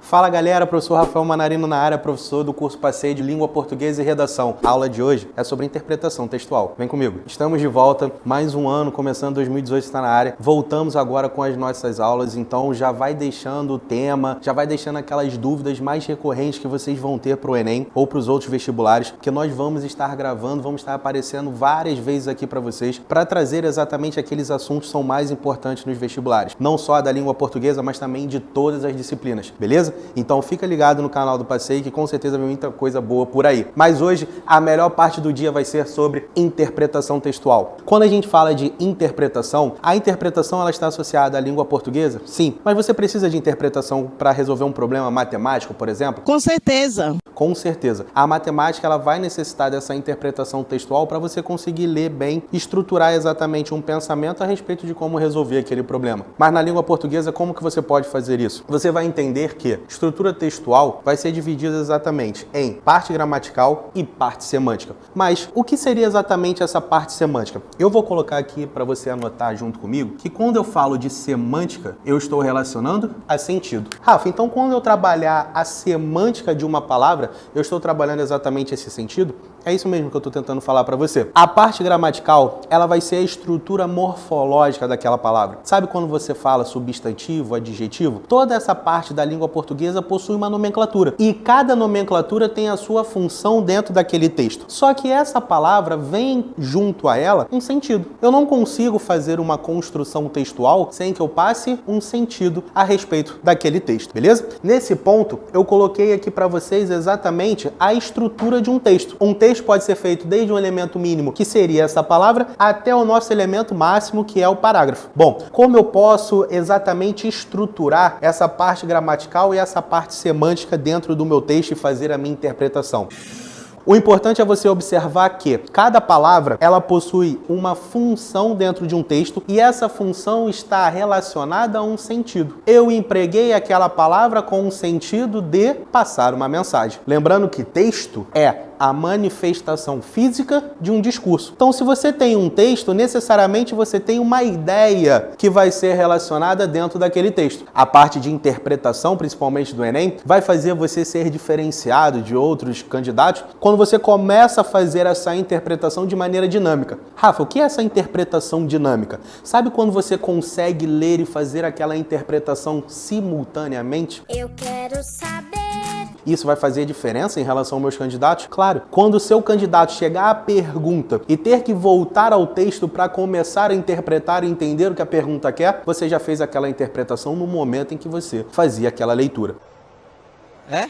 Fala galera, professor Rafael Manarino na área, professor do curso Passeio de Língua Portuguesa e Redação. A aula de hoje é sobre interpretação textual. Vem comigo. Estamos de volta, mais um ano, começando 2018 está na área. Voltamos agora com as nossas aulas, então já vai deixando o tema, já vai deixando aquelas dúvidas mais recorrentes que vocês vão ter para o Enem ou para os outros vestibulares, que nós vamos estar gravando, vamos estar aparecendo várias vezes aqui para vocês, para trazer exatamente aqueles assuntos que são mais importantes nos vestibulares. Não só da língua portuguesa, mas também de todas as disciplinas, beleza? Então fica ligado no canal do Passeio que com certeza vem muita coisa boa por aí. Mas hoje a melhor parte do dia vai ser sobre interpretação textual. Quando a gente fala de interpretação, a interpretação ela está associada à língua portuguesa? Sim. Mas você precisa de interpretação para resolver um problema matemático, por exemplo? Com certeza. Com certeza. A matemática ela vai necessitar dessa interpretação textual para você conseguir ler bem, estruturar exatamente um pensamento a respeito de como resolver aquele problema. Mas na língua portuguesa, como que você pode fazer isso? Você vai entender que estrutura textual vai ser dividida exatamente em parte gramatical e parte semântica. Mas o que seria exatamente essa parte semântica? Eu vou colocar aqui para você anotar junto comigo que quando eu falo de semântica, eu estou relacionando a sentido. Rafa, então quando eu trabalhar a semântica de uma palavra, eu estou trabalhando exatamente esse sentido? É isso mesmo que eu estou tentando falar para você. A parte gramatical, ela vai ser a estrutura morfológica daquela palavra. Sabe quando você fala substantivo, adjetivo? Toda essa parte da língua portuguesa possui uma nomenclatura. E cada nomenclatura tem a sua função dentro daquele texto. Só que essa palavra vem junto a ela um sentido. Eu não consigo fazer uma construção textual sem que eu passe um sentido a respeito daquele texto, beleza? Nesse ponto, eu coloquei aqui para vocês exatamente a estrutura de um texto. Um texto pode ser feito desde um elemento mínimo, que seria essa palavra, até o nosso elemento máximo, que é o parágrafo. Bom, como eu posso exatamente estruturar essa parte gramatical e essa parte semântica dentro do meu texto e fazer a minha interpretação? O importante é você observar que cada palavra ela possui uma função dentro de um texto e essa função está relacionada a um sentido. Eu empreguei aquela palavra com um sentido de passar uma mensagem. Lembrando que texto é a manifestação física de um discurso. Então, se você tem um texto, necessariamente você tem uma ideia que vai ser relacionada dentro daquele texto. A parte de interpretação, principalmente do Enem, vai fazer você ser diferenciado de outros candidatos quando você começa a fazer essa interpretação de maneira dinâmica. Rafa, o que é essa interpretação dinâmica? Sabe quando você consegue ler e fazer aquela interpretação simultaneamente? Eu quero saber. Isso vai fazer diferença em relação aos meus candidatos? Claro. Quando o seu candidato chegar à pergunta e ter que voltar ao texto para começar a interpretar e entender o que a pergunta quer, você já fez aquela interpretação no momento em que você fazia aquela leitura. É?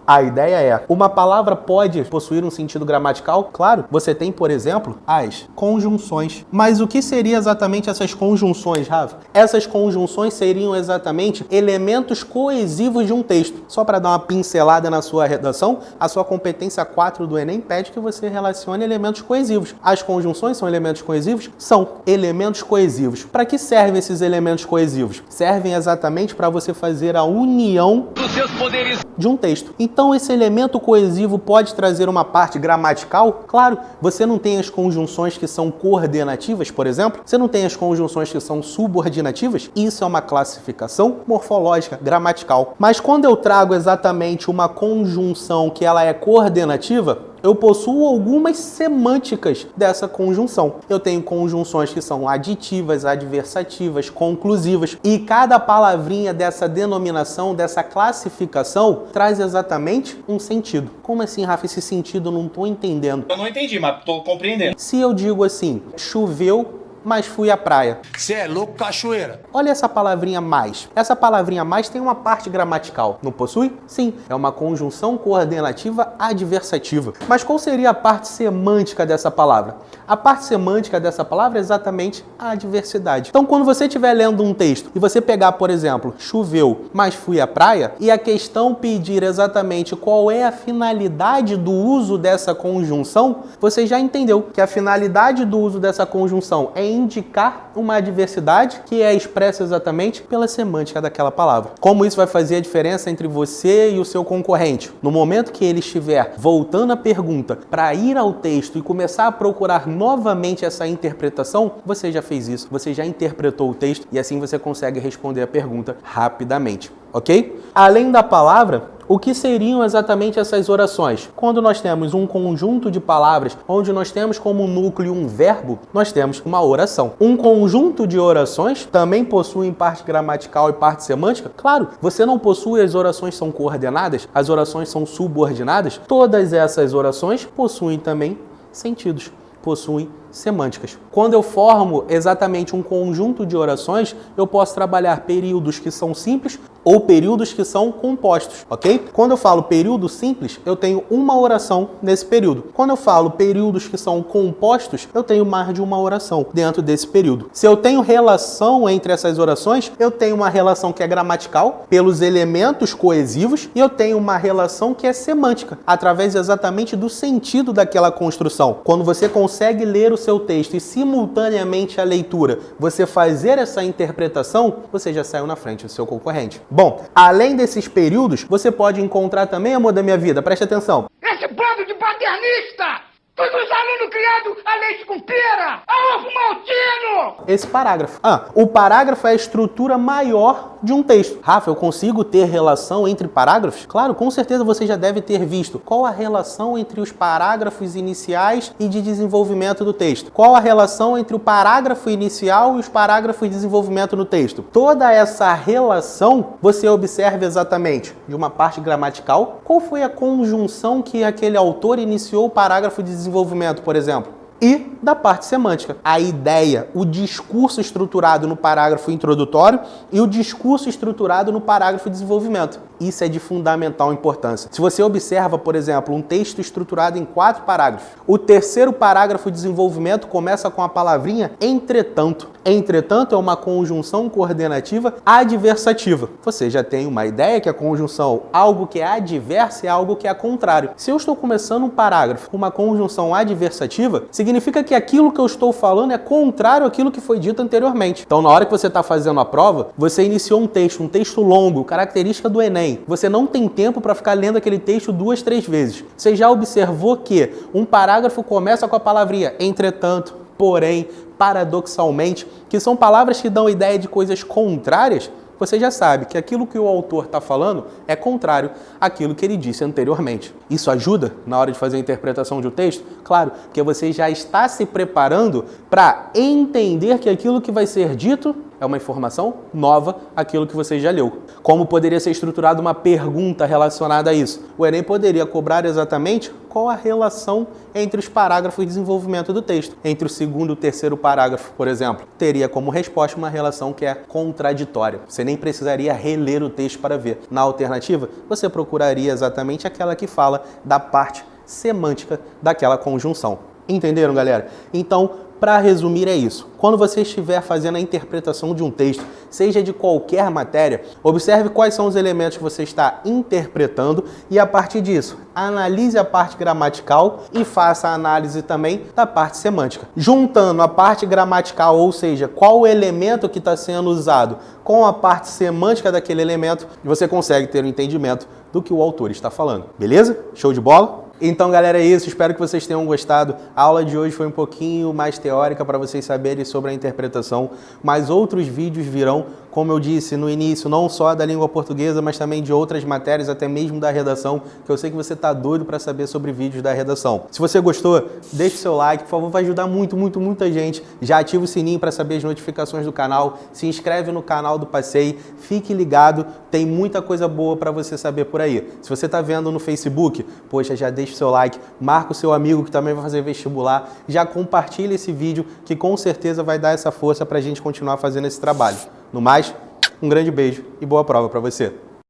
A ideia é, uma palavra pode possuir um sentido gramatical? Claro, você tem, por exemplo, as conjunções. Mas o que seria exatamente essas conjunções, Rafa? Essas conjunções seriam exatamente elementos coesivos de um texto. Só para dar uma pincelada na sua redação, a sua competência 4 do Enem pede que você relacione elementos coesivos. As conjunções são elementos coesivos? São elementos coesivos. Para que servem esses elementos coesivos? Servem exatamente para você fazer a união dos seus poderes de um texto. Então, esse elemento coesivo pode trazer uma parte gramatical? Claro, você não tem as conjunções que são coordenativas, por exemplo? Você não tem as conjunções que são subordinativas? Isso é uma classificação morfológica, gramatical. Mas quando eu trago exatamente uma conjunção que ela é coordenativa, eu possuo algumas semânticas dessa conjunção. Eu tenho conjunções que são aditivas, adversativas, conclusivas. E cada palavrinha dessa denominação, dessa classificação, traz exatamente um sentido. Como assim, Rafa? Esse sentido eu não estou entendendo. Eu não entendi, mas estou compreendendo. Se eu digo assim, choveu, mas fui à praia. Você é louco, cachoeira. Olha essa palavrinha mais. Essa palavrinha mais tem uma parte gramatical. Não possui? Sim. É uma conjunção coordenativa adversativa. Mas qual seria a parte semântica dessa palavra? A parte semântica dessa palavra é exatamente a adversidade. Então, quando você estiver lendo um texto e você pegar, por exemplo, choveu, mas fui à praia, e a questão pedir exatamente qual é a finalidade do uso dessa conjunção, você já entendeu que a finalidade do uso dessa conjunção é indicar uma adversidade que é expressa exatamente pela semântica daquela palavra. Como isso vai fazer a diferença entre você e o seu concorrente? No momento que ele estiver voltando a pergunta para ir ao texto e começar a procurar novamente essa interpretação, você já fez isso, você já interpretou o texto e assim você consegue responder a pergunta rapidamente. ok? Além da palavra, o que seriam exatamente essas orações? Quando nós temos um conjunto de palavras, onde nós temos como núcleo um verbo, nós temos uma oração. Um conjunto de orações também possuem parte gramatical e parte semântica? Claro, você não possui as orações são coordenadas, as orações são subordinadas. Todas essas orações possuem também sentidos, possuem semânticas. Quando eu formo exatamente um conjunto de orações, eu posso trabalhar períodos que são simples ou períodos que são compostos, ok? Quando eu falo período simples, eu tenho uma oração nesse período. Quando eu falo períodos que são compostos, eu tenho mais de uma oração dentro desse período. Se eu tenho relação entre essas orações, eu tenho uma relação que é gramatical, pelos elementos coesivos, e eu tenho uma relação que é semântica, através exatamente do sentido daquela construção. Quando você consegue ler o seu texto e simultaneamente a leitura, você fazer essa interpretação, você já saiu na frente do seu concorrente. Bom, além desses períodos, você pode encontrar também, amor da minha vida, preste atenção. Esse bando de paternista! Todos os alunos criados a leite com pera! A ovo maltino! Esse parágrafo. O parágrafo é a estrutura maior de um texto. Rafa, eu consigo ter relação entre parágrafos? Claro, com certeza você já deve ter visto. Qual a relação entre os parágrafos iniciais e de desenvolvimento do texto? Qual a relação entre o parágrafo inicial e os parágrafos de desenvolvimento no texto? Toda essa relação você observa exatamente de uma parte gramatical. Qual foi a conjunção que aquele autor iniciou o parágrafo de desenvolvimento, por exemplo? E da parte semântica. A ideia, o discurso estruturado no parágrafo introdutório e o discurso estruturado no parágrafo de desenvolvimento. Isso é de fundamental importância. Se você observa, por exemplo, um texto estruturado em 4 parágrafos, o terceiro parágrafo de desenvolvimento começa com a palavrinha entretanto. Entretanto é uma conjunção coordenativa adversativa. Você já tem uma ideia que a conjunção algo que é adverso é algo que é contrário. Se eu estou começando um parágrafo com uma conjunção adversativa, significa que aquilo que eu estou falando é contrário àquilo que foi dito anteriormente. Então, na hora que você está fazendo a prova, você iniciou um texto longo, característica do Enem. Você não tem tempo para ficar lendo aquele texto 2, 3 vezes. Você já observou que um parágrafo começa com a palavrinha entretanto, porém, paradoxalmente, que são palavras que dão ideia de coisas contrárias? Você já sabe que aquilo que o autor está falando é contrário àquilo que ele disse anteriormente. Isso ajuda na hora de fazer a interpretação de um texto? Claro, porque você já está se preparando para entender que aquilo que vai ser dito é uma informação nova àquilo que você já leu. Como poderia ser estruturada uma pergunta relacionada a isso? O Enem poderia cobrar exatamente qual a relação entre os parágrafos de desenvolvimento do texto. Entre o segundo e o terceiro parágrafo, por exemplo, teria como resposta uma relação que é contraditória. Você nem precisaria reler o texto para ver. Na alternativa, você procuraria exatamente aquela que fala da parte semântica daquela conjunção. Entenderam, galera? Então, para resumir, é isso. Quando você estiver fazendo a interpretação de um texto, seja de qualquer matéria, observe quais são os elementos que você está interpretando e, a partir disso, analise a parte gramatical e faça a análise também da parte semântica. Juntando a parte gramatical, ou seja, qual o elemento que está sendo usado, com a parte semântica daquele elemento, você consegue ter um entendimento do que o autor está falando. Beleza? Show de bola? Então, galera, é isso. Espero que vocês tenham gostado. A aula de hoje foi um pouquinho mais teórica para vocês saberem sobre a interpretação, mas outros vídeos virão, como eu disse no início, não só da língua portuguesa, mas também de outras matérias, até mesmo da redação, que eu sei que você está doido para saber sobre vídeos da redação. Se você gostou, deixe seu like, por favor, vai ajudar muita gente. Já ativa o sininho para saber as notificações do canal, se inscreve no canal do Passei, fique ligado, tem muita coisa boa para você saber por aí. Se você está vendo no Facebook, poxa, já deixa seu like, marca o seu amigo que também vai fazer vestibular, já compartilha esse vídeo que com certeza vai dar essa força para a gente continuar fazendo esse trabalho. No mais, um grande beijo e boa prova para você.